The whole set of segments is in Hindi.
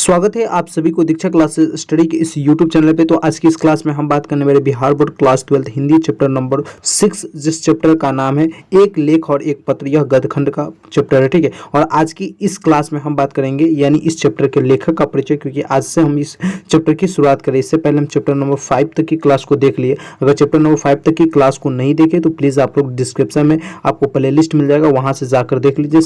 स्वागत है आप सभी को दीक्षा क्लासेस स्टडी के इस यूट्यूब चैनल पे। तो आज की इस क्लास में हम बात करने वाले Bihar board class 12 Hindi chapter number 6, जिस चैप्टर का नाम है एक लेख और एक पत्र। यह गद्यखंड का चैप्टर है, ठीक है। और आज की इस क्लास में हम बात करेंगे यानी इस चैप्टर के लेखक का परिचय, क्योंकि आज से हम इस चैप्टर की शुरुआत करें। इससे पहले हम चैप्टर नंबर 5 तक की क्लास को देख लिए। अगर चैप्टर नंबर 5 तक की क्लास को नहीं देखे तो प्लीज़ आप लोग डिस्क्रिप्शन में आपको प्ले लिस्ट मिल जाएगा, वहाँ से जाकर देख लीजिए।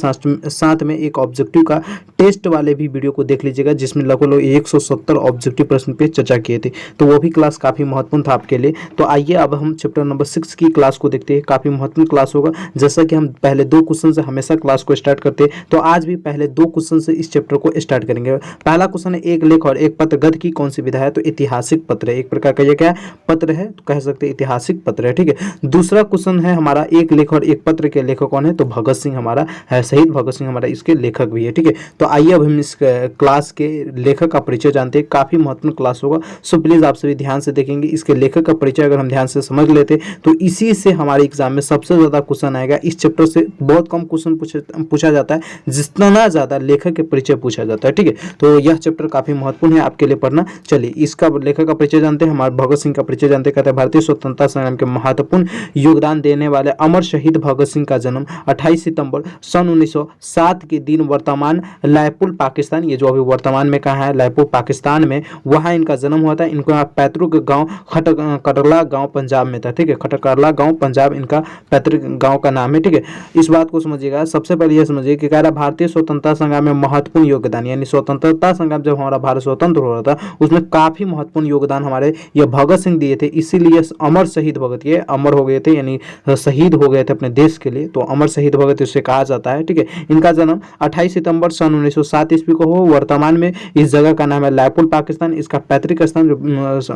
साथ में एक ऑब्जेक्टिव का टेस्ट वाले भी वीडियो को देख लीजिएगा, जिसमें लगभग 170 ऑब्जेक्टिव प्रश्न पे चर्चा किए थे। तो वो भी क्लास काफ़ी महत्वपूर्ण था आपके लिए। तो आइए अब हम चैप्टर नंबर 6 की क्लास को देखते हैं। काफ़ी महत्वपूर्ण क्लास होगा। जैसा कि हम पहले 2 क्वेश्चन से हमेशा क्लास को स्टार्ट करते हैं, तो आज भी पहले 2 क्वेश्चन से इस चैप्टर को स्टार्ट करेंगे। पहला क्वेश्चन है एक लेख और एक पत्र गद्य की कौन सी विधा है? तो ऐतिहासिक पत्र है। एक प्रकार का ये क्या है? पत्र है, तो कह सकते हैं ऐतिहासिक पत्र है, ठीक है। दूसरा क्वेश्चन है हमारा एक लेख और एक पत्र के लेखक कौन है? तो भगत सिंह हमारा है, शहीद भगत सिंह हमारा इसके लेखक भी है, ठीक है। तो आइए अब हम इस क्लास के लेखक का परिचय जानते हैं। काफी महत्वपूर्ण क्लास होगा, सो प्लीज आप सभी ध्यान से देखेंगे। इसके लेखक का परिचय अगर हम ध्यान से समझ लेते तो इसी से हमारे एग्जाम में सबसे ज्यादा क्वेश्चन आएगा। इस चैप्टर से बहुत कम क्वेश्चन पूछा जाता है, जितना ज्यादा लेखक के परिचय पूछा जाता है, ठीक है। तो यह चैप्टर काफी महत्वपूर्ण है आपके लिए पढ़ना। चलिए इसका लेखक का परिचय जानते हैं। हमारे भगत सिंह का परिचय जानते हैं। कहते हैं भारतीय स्वतंत्रता संग्राम के महत्वपूर्ण योगदान देने वाले अमर शहीद भगत सिंह का जन्म 28 सितंबर सन 1907 के दिन वर्तमान लायपुर पाकिस्तान, ये जो अभी वर्तमान में कहाँ है लायपुर पाकिस्तान में, वहाँ इनका जन्म हुआ था। इनका पैतृक गांव खटकरला गांव पंजाब में था, ठीक है। खटकरला गांव पंजाब इनका पैतृक गांव का नाम है, ठीक है। इस बात को समझिएगा। सबसे पहले यह समझिए कि कह रहा भारतीय स्वतंत्रता संग्राम में महत्वपूर्ण योगदान, यानी स्वतंत्रता संग्राम जब हमारा भारत स्वतंत्र हो रहा था उसमें काफी महत्वपूर्ण योगदान हमारे ये भगत सिंह दिए थे। इसीलिए अमर शहीद भगत, ये अमर हो गए थे यानी शहीद हो गए थे अपने देश के लिए, तो अमर शहीद भगत इसे कहा जाता है, ठीक है। इनका जन्म 28 सितंबर सन 1907 ईस्वी को हो। वर्तमान में इस जगह का नाम है लायपुर पाकिस्तान। इसका पैतृक स्थान जो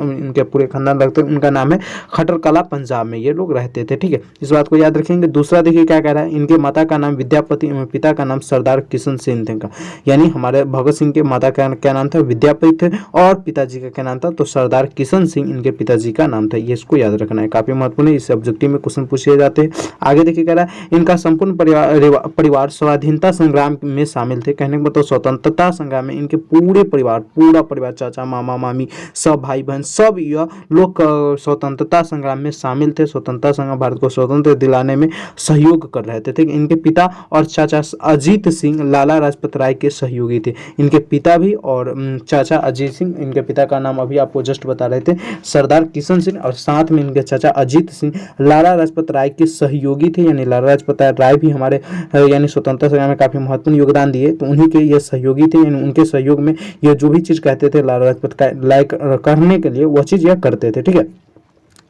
इनके पूरे खानदान रखते हैं उनका नाम है खटकरला पंजाब में ये लोग रहते थे, ठीक है। इस बात को याद रखेंगे। दूसरा देखिए क्या कह रहा है, इनके माता का नाम विद्यापति, पिता का नाम सरदार किशन सिंह थे। यानी हमारे भगत सिंह के माता का क्या नाम था? विद्यापति थे, और पिताजी का क्या नाम था? तो सरदार किशन सिंह इनके पिताजी का नाम था। ये इसको याद रखना है, काफी महत्वपूर्ण है। इस ऑब्जेक्टिव में क्वेश्चन पूछे जाते हैं। आगे देखिए कह रहा है इनका संपूर्ण परिवार स्वाधीनता संग्राम में शामिल थे। कहने का मतलब स्वतंत्रता संग्राम में इनके पूरा परिवार चाचा मामा मामी सब भाई बहन सब यह लोग स्वतंत्रता संग्राम में शामिल थे। स्वतंत्रता संग्राम भारत को स्वतंत्र दिलाने में सहयोग कर रहे थे, ठीक। इनके पिता और चाचा अजीत सिंह लाला लाजपत राय के सहयोगी थे। इनके पिता भी और चाचा अजीत सिंह, इनके पिता का नाम अभी आपको जस्ट बता रहे थे सरदार किशन सिंह, और साथ में इनके चाचा अजीत सिंह लाला लाजपत राय के सहयोगी थे। यानी लाला लाजपत राय भी हमारे यानी स्वतंत्रता संग्राम में काफी महत्वपूर्ण योगदान दिए, तो उन्हीं के ये सहयोगी थे। यानी उनके सहयोग में ये जो भी चीज कहते थे लाला लाजपत का लाइक करने के लिए वो चीज यह करते थे, ठीक है।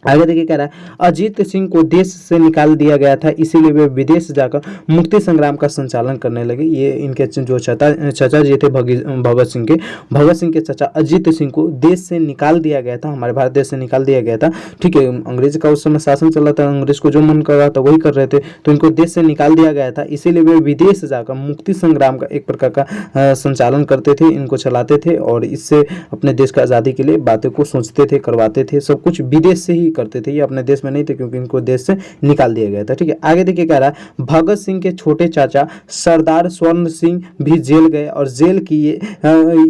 आगे देखिए कह रहा है अजीत सिंह को देश से निकाल दिया गया था, इसीलिए वे विदेश जाकर मुक्ति संग्राम का संचालन करने लगे। ये इनके जो चाचा जी थे भगत सिंह के चाचा अजीत सिंह को देश से निकाल दिया गया था, हमारे भारत देश से निकाल दिया गया था, ठीक है। अंग्रेज का उस समय शासन चल रहा था, अंग्रेज को जो मन कर रहा था वही कर रहे थे, तो इनको देश से निकाल दिया गया था। इसीलिए वे विदेश जाकर मुक्ति संग्राम का एक प्रकार का संचालन करते थे, इनको चलाते थे, और इससे अपने देश का आज़ादी के लिए बातें को सोचते थे, करवाते थे। सब कुछ विदेश से ही करते थे, ये अपने देश में नहीं थे क्योंकि इनको देश से निकाल दिया गया था, ठीक है। आगे देखिए कह रहा है भगत सिंह के छोटे चाचा सरदार स्वर्ण सिंह भी जेल गए, और जेल की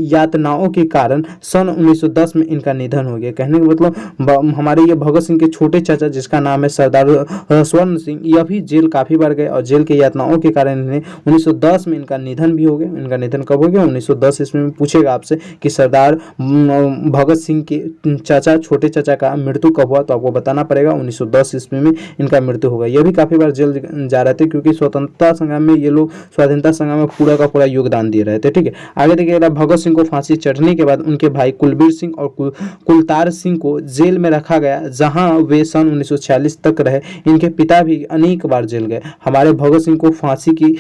यातनाओं के कारण सन 1910 में इनका निधन हो गया। कहने का मतलब हमारे ये भगत सिंह के छोटे चाचा जिसका नाम है सरदार स्वर्ण सिंह, यह भी जेल काफी बार गए, और जेल के यातनाओं के कारण इन्हें 1910 में इनका निधन भी हो गया। इनका निधन कब हो गया? 1910 ईस्वी में। पूछेगा आपसे कि सरदार भगत सिंह के चाचा छोटे चाचा का मृत्यु कब हुआ, तो आपको बताना पड़ेगा 1910 ईस्वी में इनका मृत्यु होगा। ये भी काफी बार जेल जा रहे थे क्योंकि स्वतंत्रता संग्राम में ये लोग स्वाधीनता संग्राम में पूरा का पूरा योगदान दे रहे थे, ठीक है। आगे देखिएगा भगत सिंह को फांसी चढ़ने के बाद उनके भाई कुलबीर सिंह और कुलतार सिंह को जेल में रखा गया, जहां वे सन 1946 तक रहे। इनके पिता भी अनेक बार जेल गए। हमारे भगत सिंह को फांसी की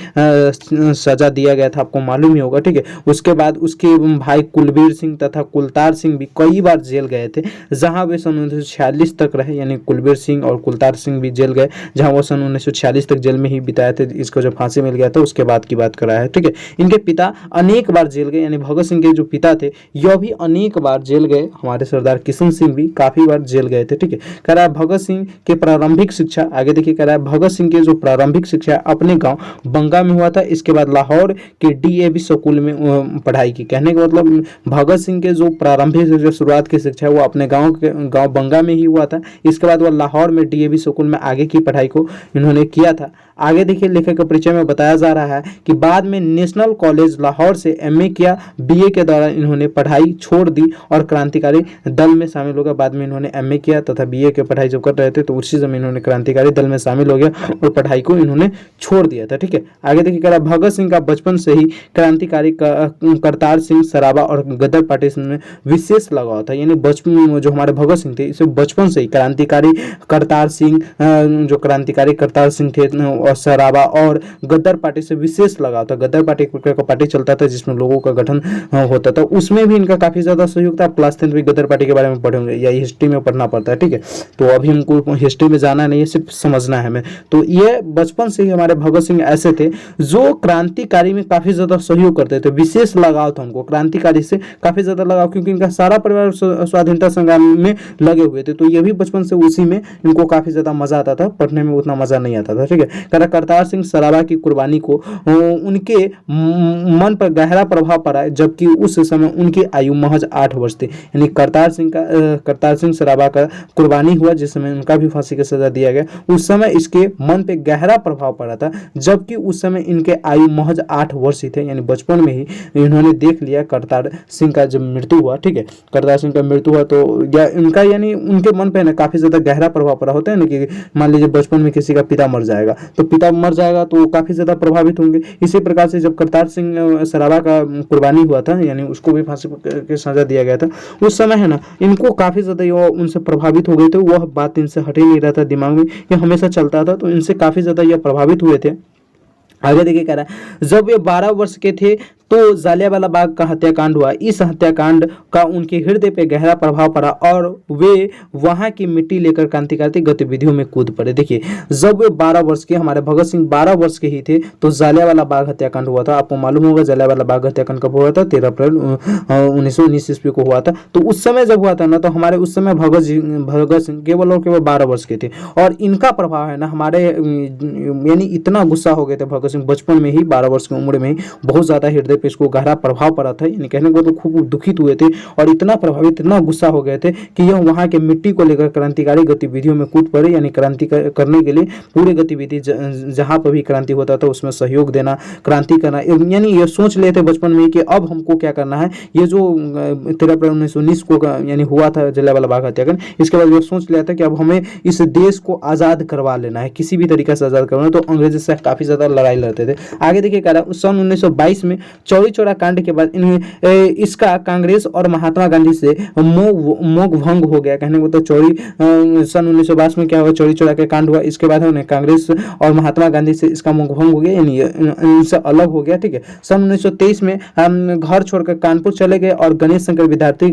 सजा दिया गया था, आपको मालूम ही होगा, ठीक है। उसके बाद उसके भाई कुलबीर सिंह तथा कुलतार सिंह भी कई बार जेल गए थे, जहां वे सन 1946 तक रहे, यानी कुलबीर सिंह और कुलतार सिंह भी जेल गए, जहां वो सन 1946 तक जेल में ही बिताए थे। इसको जब फांसी मिल गया था उसके बाद की बात कर रहा है, ठीक है। इनके पिता अनेक बार जेल गए, यानी भगत सिंह के जो पिता थे यह भी अनेक बार जेल गए। हमारे सरदार किशन सिंह भी काफी बार जेल गए थे, ठीक है। कह रहा है भगत सिंह के प्रारंभिक शिक्षा, आगे देखिए कह रहा है भगत सिंह के जो प्रारंभिक शिक्षा अपने गांव बंगा में हुआ था। इसके बाद लाहौर के डीएवी स्कूल में पढ़ाई की। कहने का मतलब भगत सिंह के जो प्रारंभिक जो शुरुआत की शिक्षा है वो अपने गांव बंगा में ही हुआ था। इसके बाद वह लाहौर में डीएवी स्कूल में आगे की पढ़ाई को इन्होंने किया था। आगे देखिए लेखक के परिचय में बताया जा रहा है कि बाद में नेशनल कॉलेज लाहौर से एमए किया। बीए के दौरान इन्होंने पढ़ाई छोड़ दी और क्रांतिकारी दल में शामिल हो गया। बाद में इन्होंने एमए किया तथा बीए की पढ़ाई जब कर रहे थे तो उसी समय इन्होंने क्रांतिकारी दल में शामिल हो गया और पढ़ाई को इन्होंने छोड़ दिया था, ठीक है। आगे देखिए कह रहा भगत सिंह का बचपन से ही क्रांतिकारी करतार सिंह सराबा और गदर पार्टी में विशेष लगाव था। यानी बचपन जो हमारे भगत सिंह थे इसे बचपन से ही क्रांतिकारी करतार सिंह जो क्रांतिकारी करतार सिंह थे और सराबा और गद्दार पार्टी से विशेष लगाव था। गद्दार पार्टी एक प्रकार का पार्टी चलता था जिसमें लोगों का गठन होता था, उसमें भी इनका काफी ज्यादा सहयोग था। आप क्लास 10 में गद्दार पार्टी के बारे में पढ़े होंगे या हिस्ट्री में पढ़ना पड़ता है, ठीक है। तो अभी हमको हिस्ट्री में जाना नहीं है, सिर्फ समझना है हमें। तो ये बचपन से ही हमारे भगत सिंह ऐसे थे जो क्रांतिकारी में काफी ज्यादा सहयोग करते थे। विशेष लगाव था उनको क्रांतिकारी से, काफी ज्यादा लगाव, क्योंकि इनका सारा परिवार स्वाधीनता संग्राम में लगे हुए थे। तो ये भी बचपन से उसी में इनको काफी ज्यादा मजा आता था, पढ़ने में उतना मजा नहीं आता था, ठीक है। करतार सिंह सराबा की कुर्बानी को उनके मन पर गहरा प्रभाव पड़ा, जबकि उस समय उनकी आयु महज 8 वर्ष थी। यानी करतार सिंह सराबा का कुर्बानी हुआ जिस समय उनका भी फांसी की सजा दिया गया, उस समय इसके मन पे गहरा प्रभाव पड़ा था, जबकि उस समय इनके आयु महज 8 वर्ष ही थे। यानी बचपन में ही इन्होंने देख लिया करतार सिंह का जब मृत्यु हुआ, ठीक है। करतार सिंह का मृत्यु हुआ तो इनका यानी उनके मन पे ना काफी ज्यादा गहरा प्रभाव पड़ा। होता है ना कि मान लीजिए बचपन में किसी का पिता मर जाएगा तो पिता मर जाएगा तो काफी ज्यादा प्रभावित होंगे। इसी प्रकार से जब करतार सिंह सराबा का कुर्बानी हुआ था, यानी उसको भी फांसी की सजा दिया गया था, उस समय है ना इनको काफी ज्यादा उनसे प्रभावित हो गए थे। वह बात इनसे हट ही नहीं रहा था, दिमाग में ये हमेशा चलता था, तो इनसे काफी ज्यादा यह प्रभावित हुए थे। आगे देखिए कह रहा है जब वे 12 वर्ष के थे तो जालियांवाला बाग का हत्याकांड हुआ। इस हत्याकांड का उनके हृदय पे गहरा प्रभाव पड़ा और वे वहां की मिट्टी लेकर क्रांतिकारी गतिविधियों में कूद पड़े। देखिए जब वे 12 वर्ष के, हमारे भगत सिंह 12 वर्ष के ही थे तो जालियांवाला बाग हत्याकांड हुआ था। आपको मालूम होगा जालियांवाला बाग हत्याकांड कब हुआ था? 13 अप्रैल 1919 ईस्वी को हुआ था। तो उस समय जब हुआ था ना, तो हमारे उस समय भगत सिंह केवल और केवल 12 वर्ष के थे और इनका प्रभाव है ना हमारे यानी इतना गुस्सा हो गए थे भगत सिंह बचपन में ही, 12 वर्ष की उम्र में ही बहुत ज्यादा हृदय पे इसको गहरा प्रभाव पड़ा था। यानी कहने को तो खूब दुखित हुए थे और इतना प्रभावित, इतना गुस्सा हो गए थे कि यह वहां के मिट्टी को लेकर क्रांतिकारी गतिविधियों में कूद पड़े। यानी क्रांति करने के लिए पूरी गतिविधि जहां पर भी क्रांति होता था उसमें सहयोग देना, क्रांति करना। यानी ये सोच लेते बचपन में कि अब हमको क्या करना है। ये जो 13 अप्रैल 1919 को यानी हुआ था जालियांवाला बाग हत्याकांड, इसके बाद ये सोच लिया था कि अब हमें इस देश को आजाद करवा लेना है, किसी भी तरीके से आजाद करवाना। तो अंग्रेजों से काफी ज्यादा लड़ाई लड़ते थे। आगे देखिए कह रहा है सन 1922 में चौरी चौरा कांड के बाद इसका कांग्रेस और महात्मा गांधी से मोह भंग हो गया। कहने को तो चौरी सन 1922 में क्या हुआ, चौरी चौरा का कांड हुआ, इसके बाद उन्हें कांग्रेस और महात्मा गांधी से इसका मोह भंग हो गया, यानी इनसे अलग हो गया, ठीक है। सन 1923 में हम घर छोड़कर कानपुर चले गए और गणेश शंकर विद्यार्थी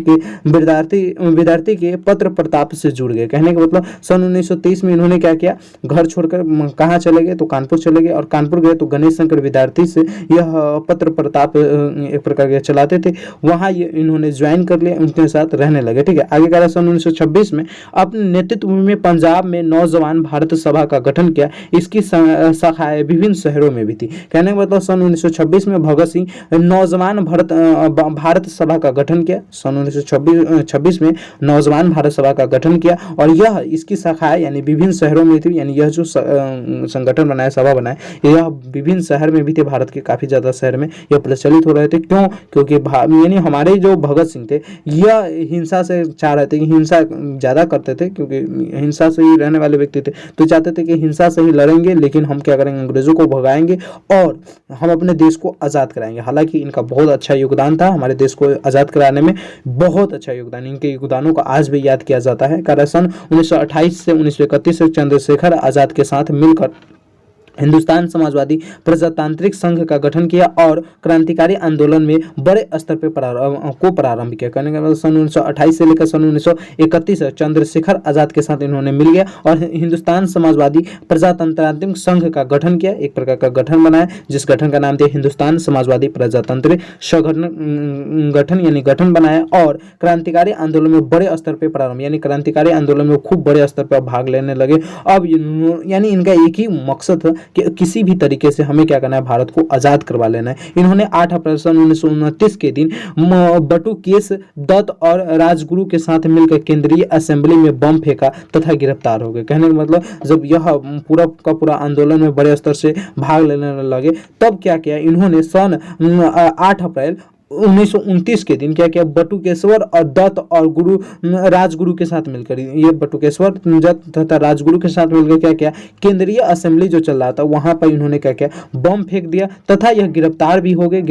के पत्र प्रताप से जुड़ गए। कहने का मतलब सन 1923 में इन्होंने क्या किया, घर छोड़कर कहाँ चले गए, तो कानपुर चले गए और कानपुर गए तो गणेश शंकर विद्यार्थी से यह पत्र प्रताप एक प्रकार के चलाते थे, वहां ये इन्होंने ज्वाइन कर लिया, उनके साथ रहने लगे, ठीक है। आगे कह रहा सन 1926 में अपने नेतृत्व में पंजाब में नौजवान भारत सभा का गठन किया। इसकी शाखाएं विभिन्न शहरों में भी थी। कहने का मतलब सन 1926 में भगत सिंह नौजवान भारत सभा का गठन किया। सन 1926 में नौजवान भारत सभा का गठन किया और यह इसकी शाखाएं यानी विभिन्न शहरों में थी। यानी यह जो संगठन बनाया, सभा बनाया, यह विभिन्न शहर में भी थे, भारत के काफी ज्यादा शहर में यह प्रचलित हो रहे थे। क्यों? क्योंकि यानी हमारे जो भगत सिंह थे यह हिंसा से चाह रहे थे कि हिंसा ज्यादा करते थे, क्योंकि हिंसा से ही रहने वाले व्यक्ति थे, तो चाहते थे कि हिंसा से ही लड़ेंगे लेकिन हम क्या करेंगे, अंग्रेजों को भगाएंगे और हम अपने देश को आजाद कराएंगे। हालांकि इनका बहुत अच्छा योगदान था, हमारे देश को आजाद कराने में बहुत अच्छा योगदान, इनके योगदानों को आज भी याद किया जाता है। कारण सन 1928 से 1931 से चंद्रशेखर आजाद के साथ मिलकर हिंदुस्तान समाजवादी प्रजातांत्रिक संघ का गठन किया और क्रांतिकारी आंदोलन में बड़े स्तर पर प्रारंभ किया। कहने का मतलब सन 1928 से लेकर सन 1931 चंद्रशेखर आजाद के साथ इन्होंने मिल गया और हिंदुस्तान समाजवादी प्रजातांत्रिक संघ का गठन किया, एक प्रकार का गठन बनाया जिस गठन का नाम दिया हिंदुस्तान समाजवादी प्रजातंत्रिक गठन यानी गठन बनाया और क्रांतिकारी आंदोलन में बड़े स्तर पर प्रारंभ यानी क्रांतिकारी आंदोलन में खूब बड़े स्तर पर भाग लेने लगे। अब यानी इनका एक ही मकसद था कि किसी भी तरीके से हमें क्या करना है, भारत को आजाद करवा लेना है। इन्होंने 8 अप्रैल सन 1929 के दिन बटुकेश दत्त और राजगुरु के साथ मिलकर केंद्रीय असेंबली में बम फेंका तथा गिरफ्तार हो गए। कहने का मतलब जब यह पूरा का पूरा आंदोलन में बड़े स्तर से भाग लेने लगे तब क्या किया इन्होंने सन 8 अप्रैल 1929 के दिन क्या किया, बटुकेश्वर और दत्त और राजगुरु के साथ मिलकर, ये बटुकेश्वर दत्त तथा राजगुरु के साथ मिलकर क्या किया, केंद्रीय असेंबली जो चल रहा था वहां पर इन्होंने क्या किया, बम फेंक दिया तथा यह गिरफ्तार हो गए,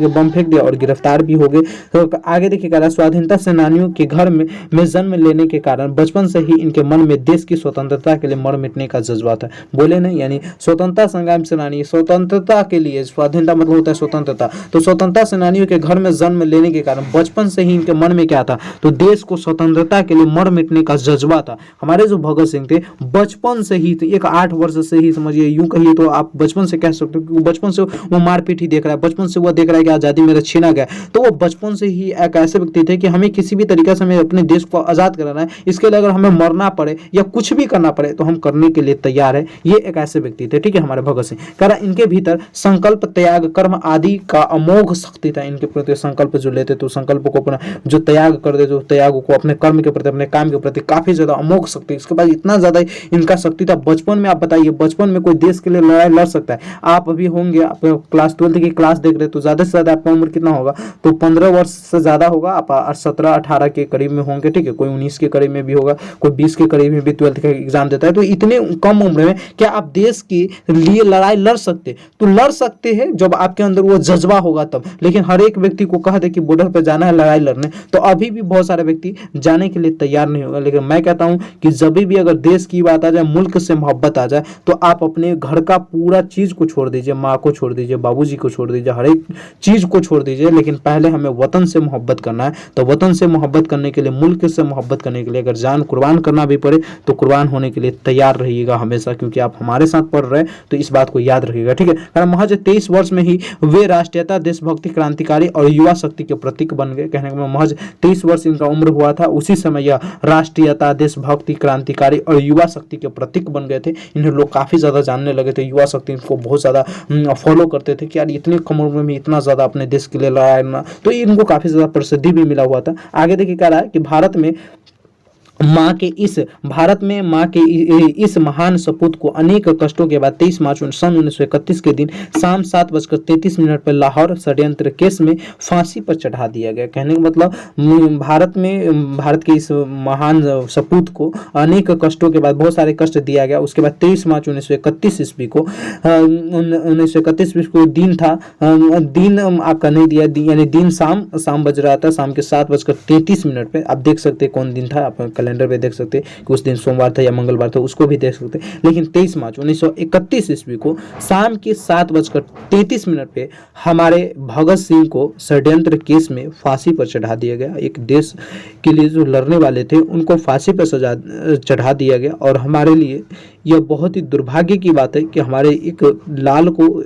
बम फेंक दिया और गिरफ्तार भी हो गए। तो आगे देखिएगा, स्वाधीनता सेनानियों के घर में जन्म लेने के कारण बचपन से ही इनके मन में देश की स्वतंत्रता के लिए मर मिटने का जज्बा था। बोले नहीं, यानी स्वतंत्रता संग्राम सेनानी, स्वतंत्रता के लिए, स्वाधीनता मतलब होता है स्वतंत्रता, तो स्वतंत्रता सेनानियों के घर में जन्म लेने के कारण बचपन से ही इनके मन में क्या था, तो देश को स्वतंत्रता के लिए मर मिटने का जज्बा था। हमारे जो भगत सिंह थे बचपन से ही, एक 8 वर्ष से ही समझिए, यूं कहिए तो आप बचपन से कह सकते हो, बचपन से वो मारपीट ही देख रहा है, बचपन से वो देख रहा है कि आजादी मेरा छीना गया। तो वो बचपन से ही एक ऐसे व्यक्ति थे कि हमें किसी भी तरीके से हमें अपने देश को आजाद कराना है, इसके लिए अगर हमें मरना पड़े या कुछ भी करना पड़े तो हम करने के लिए तैयार है। ये एक ऐसे व्यक्ति थे, ठीक है, हमारे भगत सिंह। करा इनके भीतर संकल्प, त्याग, कर्म आदि का अमोघ शक्ति था। इनके प्रति संकल्प जो लेते तो संकल्प को अपना जो त्याग कर दे, जो त्याग को अपने कर्म के प्रति, अपने काम के प्रति काफी ज्यादा अमोघ शक्ति, इसके बाद इतना ज्यादा इनका शक्ति था। बचपन में आप बताइए, बचपन में कोई देश के लिए लड़ाई लड़ सकता है? आप अभी होंगे, आप क्लास 12 की क्लास देख रहे तो ज्यादा से ज्यादा आपका उम्र कितना होगा, तो 15 वर्ष से ज्यादा होगा, आप 17-18 के करीब में होंगे, ठीक है, कोई 19 के करीब में भी होगा, कोई 20 के करीब में भी 12th का एग्जाम देता है। तो इतने कम उम्र में क्या आप देश के लिए लड़ाई लड़ सकते? तो लड़ सकते हैं जब आपके अंदर वो जज्बा होगा तब। लेकिन हर एक व्यक्ति को कह दे कि बॉर्डर पे जाना है लड़ाई लड़ने, तो अभी भी बहुत सारे व्यक्ति जाने के लिए तैयार नहीं होगा। लेकिन मैं कहता हूं कि जब भी अगर देश की बात आ जाए, मुल्क से मोहब्बत आ जाए, तो आप अपने घर का पूरा चीज को छोड़ दीजिए, माँ को छोड़ दीजिए, बाबूजी को छोड़ दीजिए, हर एक चीज को छोड़ दीजिए, लेकिन पहले हमें वतन से मोहब्बत करना है। तो वतन से मोहब्बत करने के लिए, मुल्क से मोहब्बत करने के लिए अगर जान कुर्बान करना भी पड़े तो कुर्बान होने के लिए तैयार रहिएगा हमेशा, क्योंकि आप हमारे साथ पढ़ रहे हैं, तो इस बात को याद रखिएगा, ठीक है। कारण महज 23 वर्ष में ही वे राष्ट्रीयता, देशभक्ति, क्रांतिकारी और युवा शक्ति के प्रतीक बन गए। कहने का महज 23 वर्ष इनका उम्र हुआ था, उसी समय यह राष्ट्रीयता, देशभक्ति, क्रांतिकारी और युवा शक्ति के प्रतीक बन गए थे। इन्हें लोग काफी ज्यादा जानने लगे थे, युवा शक्ति इनको बहुत ज्यादा फॉलो करते थे कि यार इतनी कम उम्र में इतना ज्यादा अपने देश के लिए लड़ाई, तो इनको काफी ज्यादा प्रसिद्धि भी मिला हुआ था। आगे देखिए क्या रहा है कि भारत में माँ के इस महान सपूत को अनेक कष्टों के बाद 23 मार्च सन 1931 के दिन शाम 7:33 पर लाहौर षड्यंत्र केस में फांसी पर चढ़ा दिया गया। कहने का मतलब भारत के इस महान सपूत को अनेक कष्टों के बाद, बहुत सारे कष्ट दिया गया। उसके बाद 23 मार्च 1931 ईस्वी को 1931 को दिन था, दिन आपका नहीं दिया, यानी दिन शाम बज रहा था, शाम के 7:33 पे। आप देख सकते कौन दिन था, आप कैलेंडर पे देख सकते कि उस दिन सोमवार था या मंगलवार था, उसको भी देख सकते। लेकिन 23 मार्च 1931 ईस्वी को शाम के 7:33 पे हमारे भगत सिंह को षड्यंत्र केस में फांसी पर चढ़ा दिया गया। एक देश के लिए जो लड़ने वाले थे उनको फांसी पर चढ़ा दिया गया। और हमारे लिए यह बहुत ही दुर्भाग्य की बात है कि हमारे एक लाल को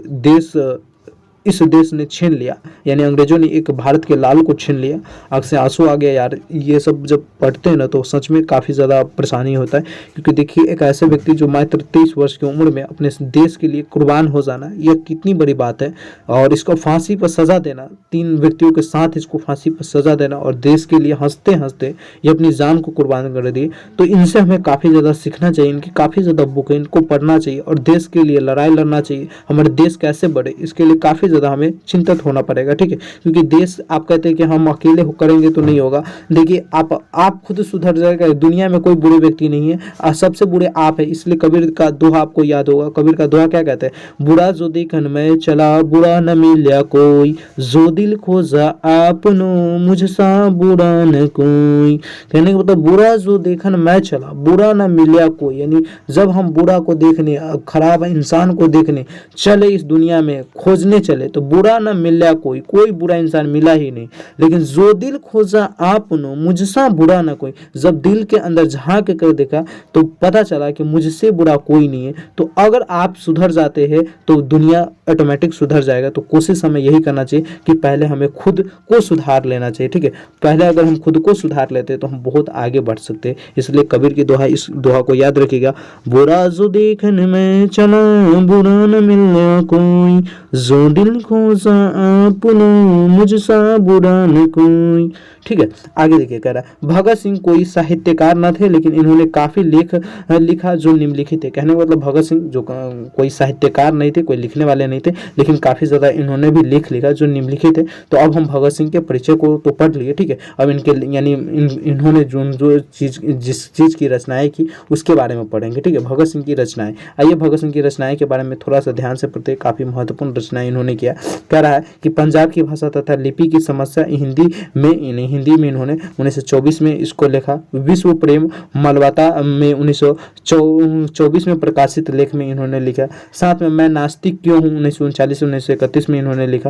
इस देश ने छीन लिया, यानी अंग्रेजों ने एक भारत के लाल को छीन लिया। आंख से आंसू आ गया यार, ये सब जब पढ़ते हैं ना तो सच में काफ़ी ज़्यादा परेशानी होता है। क्योंकि देखिए, एक ऐसे व्यक्ति जो मात्र 23 वर्ष की उम्र में अपने देश के लिए कुर्बान हो जाना, यह कितनी बड़ी बात है। और इसको फांसी पर सज़ा देना, 3 व्यक्तियों के साथ इसको फांसी पर सज़ा देना, और देश के लिए हंसते हंसते ये अपनी जान को कुर्बान कर दिए। तो इनसे हमें काफ़ी ज़्यादा सीखना चाहिए, इनकी काफ़ी ज़्यादा बुक है, इनको पढ़ना चाहिए और देश के लिए लड़ाई लड़ना चाहिए। हमारे देश कैसे बढ़े इसके लिए काफ़ी ज़्यादा हमें चिंतित होना पड़ेगा, ठीक है। क्योंकि देश आप कहते हैं कि हम अकेले करेंगे तो नहीं होगा। देखिए आप खुद सुधर जाएगा, दुनिया में कोई बुरे व्यक्ति नहीं है, सबसे बुरे आप है। इसलिए कबीर का दोहा आपको याद होगा। कबीर का दोहा क्या कहते हैं, बुरा जो देखन में चला बुरा न मिला कोई, जो दिल खोजा आपनो मुझसा बुरा न कोई। कहने का मतलब बुरा जो देखन में चला बुरा न मिला कोई, यानी जब हम बुरा को देखने, खराब इंसान को देखने चले, इस दुनिया में खोजने चले, तो बुरा न मिला कोई, कोई बुरा इंसान मिला ही नहीं। लेकिन जो दिल खोजा आपनो मुझसा बुरा न कोई, जब दिल के अंदर झांक कर देखा तो पता चला कि मुझसे बुरा कोई नहीं है। तो अगर आप सुधर जाते हैं तो दुनिया ऑटोमेटिक सुधर जाएगा। तो कोशिश हमें यही करना चाहिए कि पहले हमें खुद को सुधार लेना चाहिए, ठीक है। पहले अगर हम खुद को सुधार लेते हैं तो हम बहुत आगे बढ़ सकते हैं। इसलिए कबीर की दोहा, इस दोहा को याद रखिएगा, बुरा जो देखने में चला बुरा न मिला कोई, जो दिल खोजा आपनो मुझसा बुरा न कोई, ठीक है। आगे देखिए, कह रहा है भगत सिंह कोई साहित्यकार न थे, लेकिन इन्होंने काफी लेख लिखा जो निम्नलिखित है। कहने का मतलब भगत सिंह जो कोई साहित्यकार नहीं थे, कोई लिखने वाले नहीं थे, लेकिन काफी ज्यादा इन्होंने भी लेख लिखा जो निम्नलिखित है। तो अब हम भगत सिंह के परिचय को तो पढ़ लिए, ठीक है। अब इनके यानी इन्होंने जो चीज जिस चीज की रचनाएं की उसके बारे में पढ़ेंगे, ठीक है। भगत सिंह की रचनाएं, आइए भगत सिंह की रचनाएं के बारे में थोड़ा सा ध्यान से पढ़ते हैं। काफी महत्वपूर्ण रचनाएं इन्होंने किया। कह रहा है कि पंजाब की भाषा तथा लिपि की समस्या हिंदी में इन्होंने 1924 में इसको लिखा। विश्व प्रेम मलबाता में 1924 में प्रकाशित लेख में इन्होंने लिखा। साथ में मैं नास्तिक क्यों हूँ 1939 1931 में इन्होंने लिखा।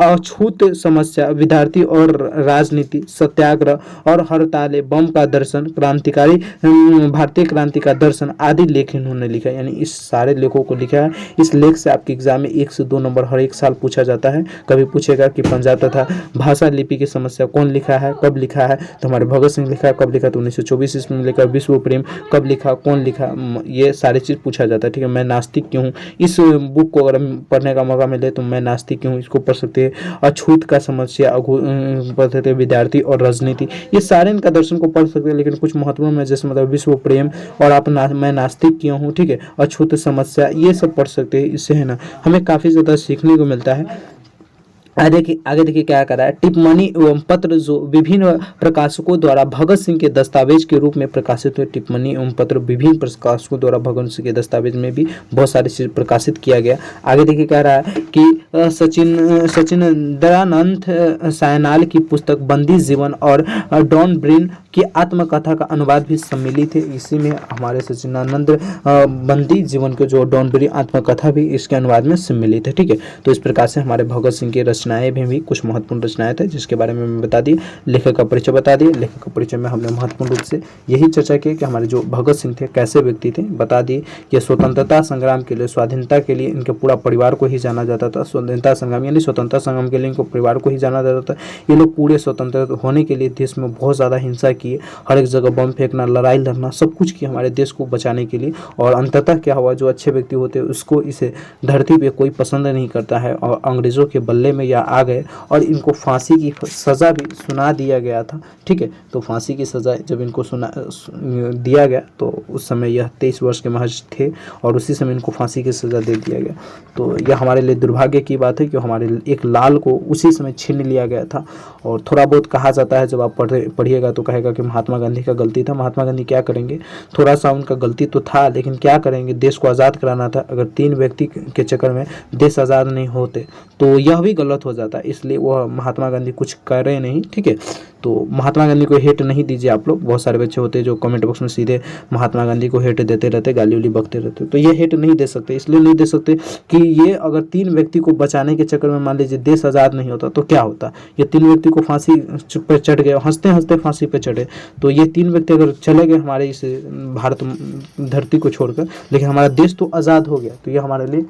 अछूत समस्या, विद्यार्थी और राजनीति, सत्याग्रह और हड़ताले, बम का दर्शन, क्रांतिकारी भारतीय क्रांति का दर्शन आदि लेख इन्होंने लिखा। यानी इस सारे लेखों को लिखा है। इस लेख से आपके एग्जाम में 1 से 2 नंबर हर एक साल पूछा जाता है। कभी पूछेगा कि पंजाब तथा भाषा लिपि की समस्या कौन लिखा है, कब लिखा है, तो हमारे भगत सिंह लिखा है। कब लिखा, तो 1924 ईस्वी में लिखा। विश्व प्रेम कब लिखा, कौन लिखा, ये सारी चीज पूछा जाता है, ठीक है। मैं नास्तिक क्यों हूँ, इस बुक को अगर पढ़ने का मौका मिले तो मैं नास्तिक क्यों हूँ इसको पढ़ सकते हैं। अछूत का समस्या पढ़ सकते हैं, विद्यार्थी और राजनीति, ये सारे इनका दर्शन को पढ़ सकते हैं। लेकिन कुछ महत्वपूर्ण में जैसे मतलब विश्व प्रेम और आप मैं नास्तिक क्यों हूँ, ठीक है, अछूत समस्या, ये सब पढ़ सकते हैं। इससे है ना हमें काफी ज्यादा सीखने को मिलता है। आगे देखिए क्या कर रहा है, टिप्पणी एवं पत्र जो विभिन्न प्रकाशकों द्वारा भगत सिंह के दस्तावेज के रूप में प्रकाशित हुए। टिप्पणी एवं पत्र विभिन्न प्रकाशकों द्वारा भगत सिंह के दस्तावेज में भी बहुत सारी चीज प्रकाशित किया गया। आगे देखिए कह रहा है कि सचिन दयानंद सायनाल की पुस्तक बंदी जीवन और डॉन ब्रिन की आत्मकथा का अनुवाद भी सम्मिलित है। इसी में हमारे सचिनानंद बंदी जीवन के जो डॉन ब्रिन आत्मकथा भी इसके अनुवाद में सम्मिलित है, ठीक है। तो इस प्रकार से हमारे भगत सिंह की रचनाएं भी कुछ महत्वपूर्ण रचनाएं थे जिसके बारे में मैं बता दी। लेखक का परिचय बता दिए। लेखक का परिचय में हमने महत्वपूर्ण रूप से यही चर्चा की कि हमारे जो भगत सिंह थे कैसे व्यक्ति थे, बता दिए कि स्वतंत्रता संग्राम के लिए, स्वाधीनता के लिए इनके पूरा परिवार को ही जाना जाता था। स्वतंत्रता संग्राम यानी स्वतंत्रता संग्राम के लिए इनको परिवार को ही जाना जाता था। ये लोग पूरे स्वतंत्र होने के लिए देश में बहुत ज़्यादा हिंसा किए, हर एक जगह बम फेंकना, लड़ाई लड़ना, सब कुछ किया हमारे देश को बचाने के लिए। और अंततः क्या हुआ, जो अच्छे व्यक्ति होते हैं उसको इसे धरती पे कोई पसंद नहीं करता है और अंग्रेजों के बल्ले में आ गए और इनको फांसी की सज़ा भी सुना दिया गया था, ठीक है। तो फांसी की सज़ा जब इनको दिया गया तो उस समय यह 23 वर्ष के महज थे और उसी समय इनको फांसी की सज़ा दे दिया गया। तो यह हमारे लिए दुर्भाग्य की बात है कि हमारे एक लाल को उसी समय छीन लिया गया था। और थोड़ा बहुत कहा जाता है, जब आप पढ़िएगा तो कहेगा कि महात्मा गांधी का गलती था। महात्मा गांधी क्या करेंगे, थोड़ा सा उनका गलती तो था, लेकिन क्या करेंगे, देश को आज़ाद कराना था। अगर 3 व्यक्ति के चक्कर में देश आज़ाद नहीं होते तो यह भी गलत हो जाता है। इसलिए वह महात्मा गांधी कुछ करे नहीं, ठीक है। तो महात्मा गांधी को हेट नहीं दीजिए आप लोग। बहुत सारे बच्चे होते हैं जो कमेंट बॉक्स में सीधे महात्मा गांधी को हेट देते रहते, गाली उली बकते रहते, तो ये हेट नहीं दे सकते। इसलिए नहीं दे सकते कि ये अगर 3 व्यक्ति को बचाने के चक्कर में मान लीजिए देश आज़ाद नहीं होता तो क्या होता। ये 3 व्यक्ति को फांसी पर चढ़ गए, हंसते हंसते फांसी पर चढ़े, तो ये 3 व्यक्ति अगर चले गए हमारे इस भारत धरती को छोड़कर, लेकिन हमारा देश तो आज़ाद हो गया, तो ये हमारे लिए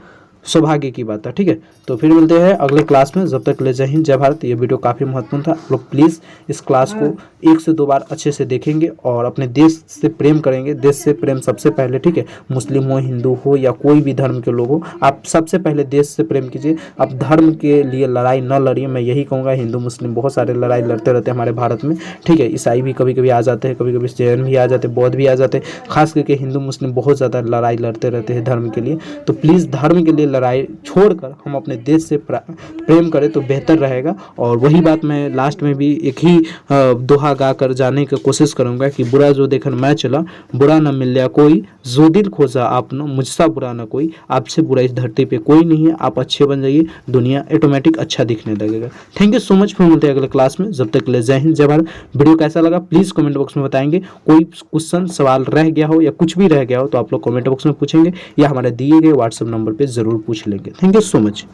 सौभाग्य की बात है, ठीक है। तो फिर मिलते हैं अगले क्लास में। जब तक ले जय हिंद जय भारत। ये वीडियो काफ़ी महत्वपूर्ण था। आप लोग प्लीज़ इस क्लास को 1 से 2 बार अच्छे से देखेंगे और अपने देश से प्रेम करेंगे। देश से प्रेम सबसे पहले, ठीक है। मुस्लिम हो, हिंदू हो या कोई भी धर्म के लोग हो, आप सबसे पहले देश से प्रेम कीजिए। आप धर्म के लिए लड़ाई न लड़िए, मैं यही कहूँगा। हिंदू मुस्लिम बहुत सारे लड़ाई लड़ते रहते हैं हमारे भारत में, ठीक है। ईसाई भी कभी कभी आ जाते हैं, कभी कभी जैन भी आ जाते हैं, बौद्ध भी आ जाते हैं। खास करके हिंदू मुस्लिम बहुत ज़्यादा लड़ाई लड़ते रहते हैं धर्म के लिए। तो प्लीज़ धर्म के लिए लड़ाई छोड़कर हम अपने देश से प्रेम करें तो बेहतर रहेगा। और वही बात मैं लास्ट में भी एक ही दोहा गा कर जाने की कोशिश करूँगा कि बुरा जो देखन मैं चला, बुरा न मिल कोई, जो दिल खोजा आपने, मुझसा बुरा ना कोई। आपसे बुरा इस धरती पे कोई नहीं है, आप अच्छे बन जाइए, दुनिया ऑटोमेटिक अच्छा दिखने लगेगा। थैंक यू सो मच, फिर मिलते हैं अगले क्लास में। जब तक के लिए जय हिंद जय भारत। वीडियो कैसा लगा प्लीज़ कमेंट बॉक्स में बताएंगे। कोई क्वेश्चन सवाल रह गया हो या कुछ भी रह गया हो तो आप लोग कमेंट बॉक्स में पूछेंगे या हमारे दिए गए व्हाट्सएप नंबर पर जरूर पूछ लेंगे। Thank you so much.